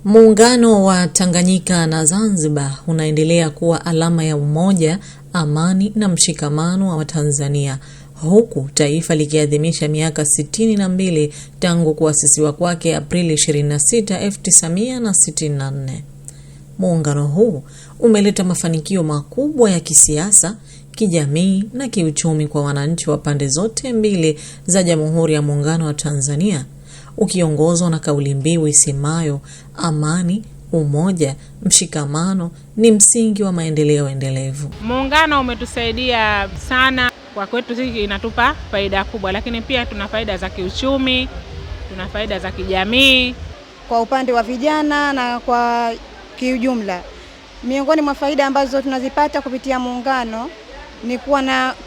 Muungano wa Tanganyika na Zanzibar unaendelea kuwa alama ya umoja, amani na mshikamano wa Tanzania, huku taifa likiadhimisha miaka 62 tangu kuasisiwa kwake Aprili 26, 1964. Muungano huu umeleta mafanikio makubwa ya kisiasa, kijamii na kiuchumi kwa wananchi wa pande zote mbili za Jamhuri ya Muungano wa Tanzania, ukiongozwa na kauli mbiu isemayo amani, umoja, mshikamano ni msingi wa maendeleo endelevu. Muungano umetusaidia sana, kwa kwetu sisi inatupa faida kubwa, lakini pia tuna faida za kiuchumi, tuna faida za kijamii kwa upande wa vijana na kwa kiujumla. Miongoni mwa faida ambazo tunazipata kupitia muungano ni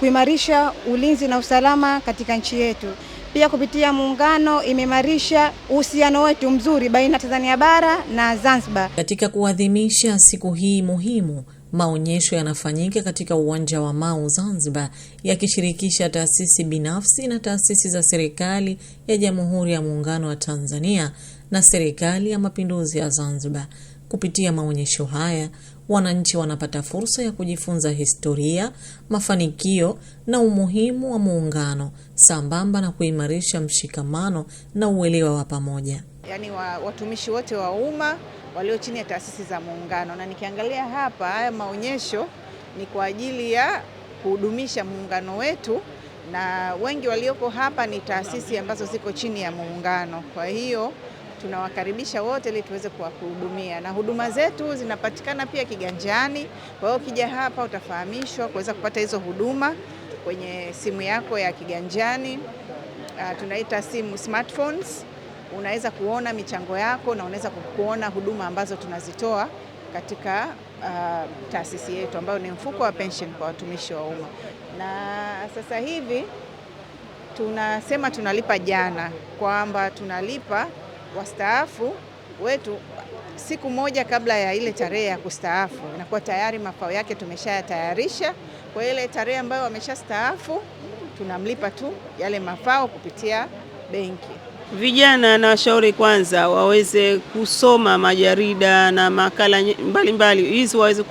kuimarisha ulinzi na usalama katika nchi yetu. Pia kupitia muungano imeimarisha uhusiano wetu mzuri baina Tanzania bara na Zanzibar. Katika kuadhimisha siku hii muhimu, maonyesho yanafanyika katika uwanja wa Mau Zanzibar, yakishirikisha taasisi binafsi na taasisi za serikali ya Jamhuri ya Muungano wa Tanzania na Serikali ya Mapinduzi ya Zanzibar. Kupitia maonyesho haya, wananchi wanapata fursa ya kujifunza historia, mafanikio na umuhimu wa muungano, sambamba na kuimarisha mshikamano na uelewa wa pamoja. Yaani watumishi wote wa umma walio chini ya taasisi za muungano, na nikiangalia hapa haya maonyesho ni kwa ajili ya kuhudumisha muungano wetu, na wengi walioko hapa ni taasisi ambazo ziko chini ya muungano. Kwa hiyo tunawakaribisha wote ili tuweze kuwahudumia, na huduma zetu zinapatikana pia kiganjani. Kwa hiyo ukija hapa utafahamishwa kuweza kupata hizo huduma kwenye simu yako ya kiganjani, tunaita simu smartphones. Unaweza kuona michango yako na unaweza kuona huduma ambazo tunazitoa katika taasisi yetu ambayo ni mfuko wa pension kwa watumishi wa umma. Na sasa hivi tunasema tunalipa jana, kwamba tunalipa wastaafu wetu siku moja kabla ya ile tarehe ya kustaafu. Inakuwa tayari mafao yake tumeshayatayarisha. Kwa ile tarehe ambayo wameshastaafu tunamlipa tu yale mafao kupitia benki. Vijana na washauri kwanza waweze kusoma majarida na makala mbalimbali hizi, waweze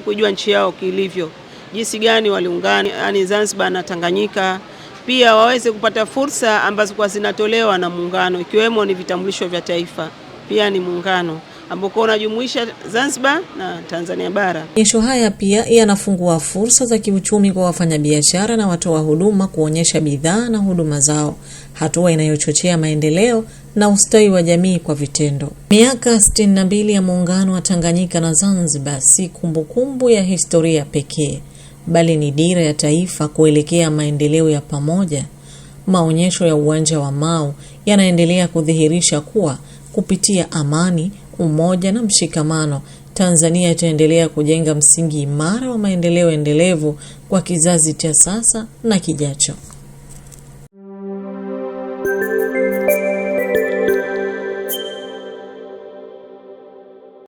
kujua nchi yao kilivyo, jinsi gani waliungana, yani Zanzibar na Tanganyika. Pia waweze kupata fursa ambazo kwa zinatolewa na muungano, ikiwemo ni vitambulisho vya taifa, pia ni muungano ambao unajumuisha Zanzibar na Tanzania bara. Maonyesho haya pia yanafungua fursa za kiuchumi kwa wafanyabiashara na watoa huduma kuonyesha bidhaa na huduma zao, hatua inayochochea maendeleo na ustawi wa jamii kwa vitendo. Miaka 62 ya muungano wa Tanganyika na Zanzibar si kumbukumbu ya historia pekee, bali ni dira ya taifa kuelekea maendeleo ya pamoja. Maonyesho ya uwanja wa Mau yanaendelea kudhihirisha kuwa kupitia amani, umoja na mshikamano, Tanzania itaendelea kujenga msingi imara wa maendeleo endelevu kwa kizazi cha sasa na kijacho.